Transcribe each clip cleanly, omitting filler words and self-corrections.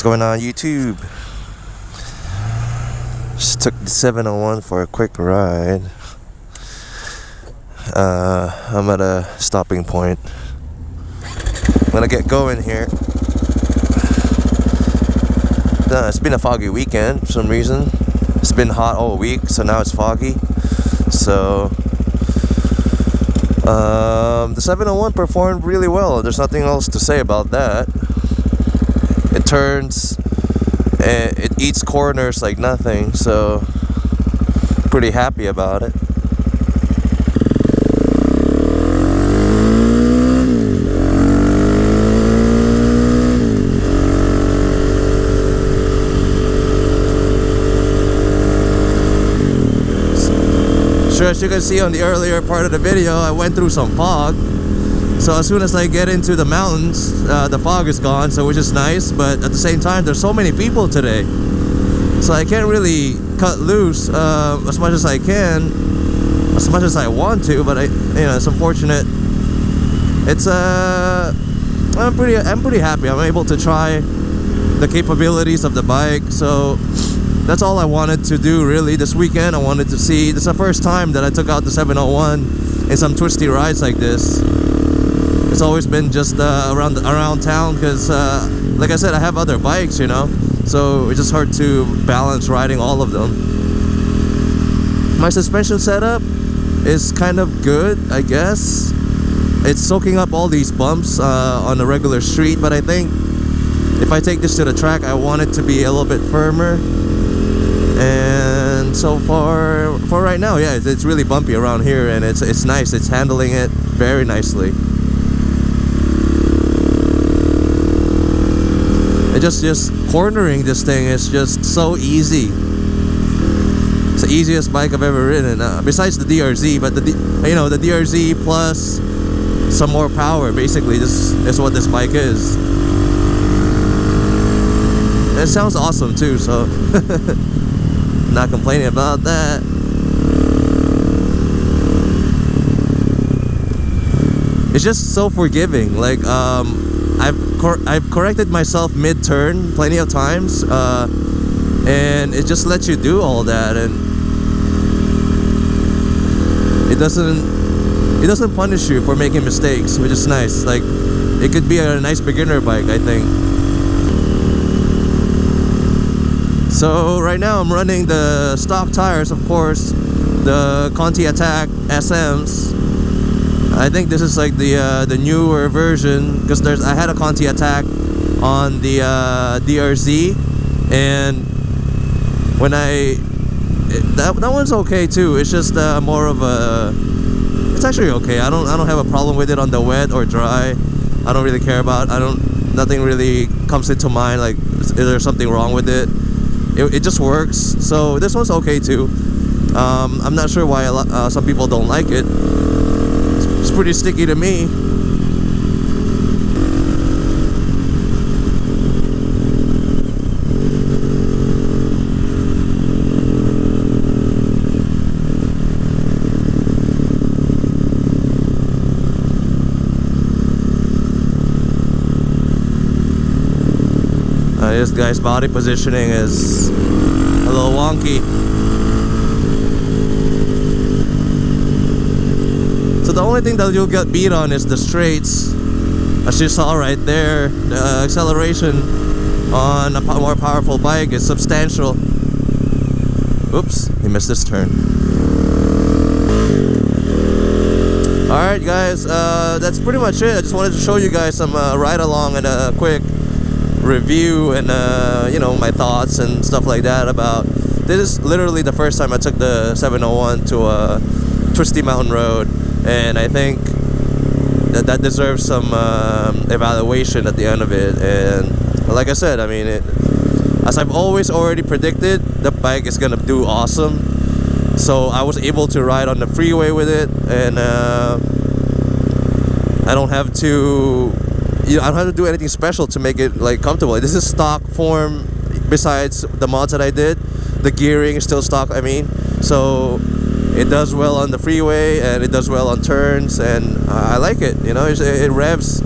going on YouTube? Just took the 701 for a quick ride. I'm at a stopping point. I'm gonna get going here. It's been a foggy weekend for some reason. It's been hot all week, so now it's foggy. So the 701 performed really well. There's nothing else to say about that. It turns and it eats corners like nothing, so pretty happy about it. Sure, as you can see on the earlier part of the video, I went through some fog. So as soon as I get into the mountains, the fog is gone, so which is nice. But at the same time, there's so many people today, so I can't really cut loose as much as I can, as much as I want to. But it's unfortunate. It's I'm pretty happy. I'm able to try the capabilities of the bike. So that's all I wanted to do really this weekend. I wanted to see. This is the first time that I took out the 701 in some twisty rides like this. It's always been just around town because, like I said, I have other bikes, so it's just hard to balance riding all of them. My suspension setup is kind of good, I guess. It's soaking up all these bumps on a regular street, but I think if I take this to the track, I want it to be a little bit firmer. And so for right now, yeah, it's really bumpy around here, and it's nice. It's handling it very nicely. Just cornering this thing is just so easy. It's the easiest bike I've ever ridden, besides the DRZ. But the DRZ plus some more power, basically, this is what this bike is. And it sounds awesome too, so not complaining about that. It's just so forgiving. Like I've corrected myself mid-turn plenty of times, and it just lets you do all that, and it doesn't punish you for making mistakes, which is nice. Like, it could be a nice beginner bike, I think. So right now I'm running the stock tires, of course, the Conti Attack SMs. I think this is like the newer version, because I had a Conti Attack on the DRZ, and when that one's okay too. It's just more of a. It's actually okay. I don't have a problem with it on the wet or dry. I don't really care about. Nothing really comes into mind. Like, is there something wrong with it? It just works. So this one's okay too. I'm not sure why some people don't like it. It's pretty sticky to me. This guy's body positioning is a little wonky. So the only thing that you'll get beat on is the straights. As you saw right there, the acceleration on a more powerful bike is substantial. Oops, he missed this turn. Alright guys, that's pretty much it. I just wanted to show you guys some ride along and a quick review and my thoughts and stuff like that about. This is literally the first time I took the 701 to a twisty mountain road, and I think that deserves some evaluation at the end of it. And like I said, I mean, as I've always already predicted, the bike is gonna do awesome. So I was able to ride on the freeway with it, and I don't have to do anything special to make it like comfortable. This is stock form. Besides the mods that I did, the gearing is still stock. I mean, so it does well on the freeway and it does well on turns, and I like it. It revs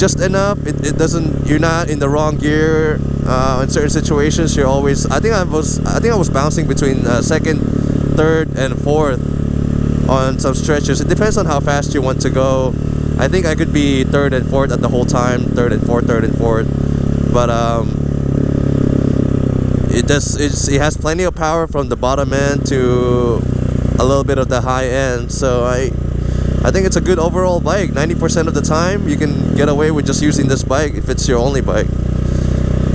just enough. It doesn't, you're not in the wrong gear. In certain situations you're always, I think I was bouncing between second, third and fourth on some stretches. It depends on how fast you want to go. I think I could be third and fourth at the whole time, third and fourth, but it has plenty of power from the bottom end to a little bit of the high end. So I think it's a good overall bike. 90% of the time you can get away with just using this bike if it's your only bike.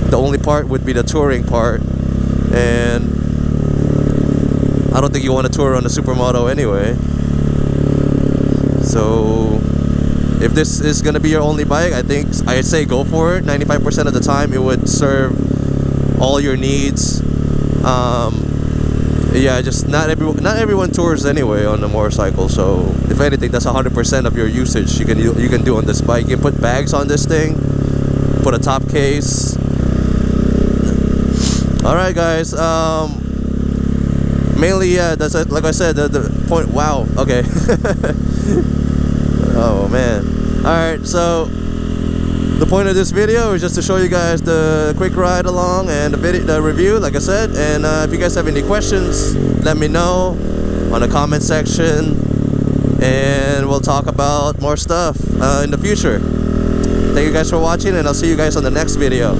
The only part would be the touring part, and I don't think you want to tour on the Supermoto anyway. So if this is going to be your only bike, I'd say go for it. 95% of the time it would serve all your needs. Yeah, just not everyone tours anyway on a motorcycle, so if anything, that's 100% of your usage you can do on this bike. You can put bags on this thing, put a top case. Alright guys, mainly, yeah, that's it. Like I said, the point. Wow, okay. Oh man. Alright, so the point of this video is just to show you guys the quick ride along and the review, like I said. And if you guys have any questions, let me know on the comment section, and we'll talk about more stuff in the future. Thank you guys for watching, and I'll see you guys on the next video.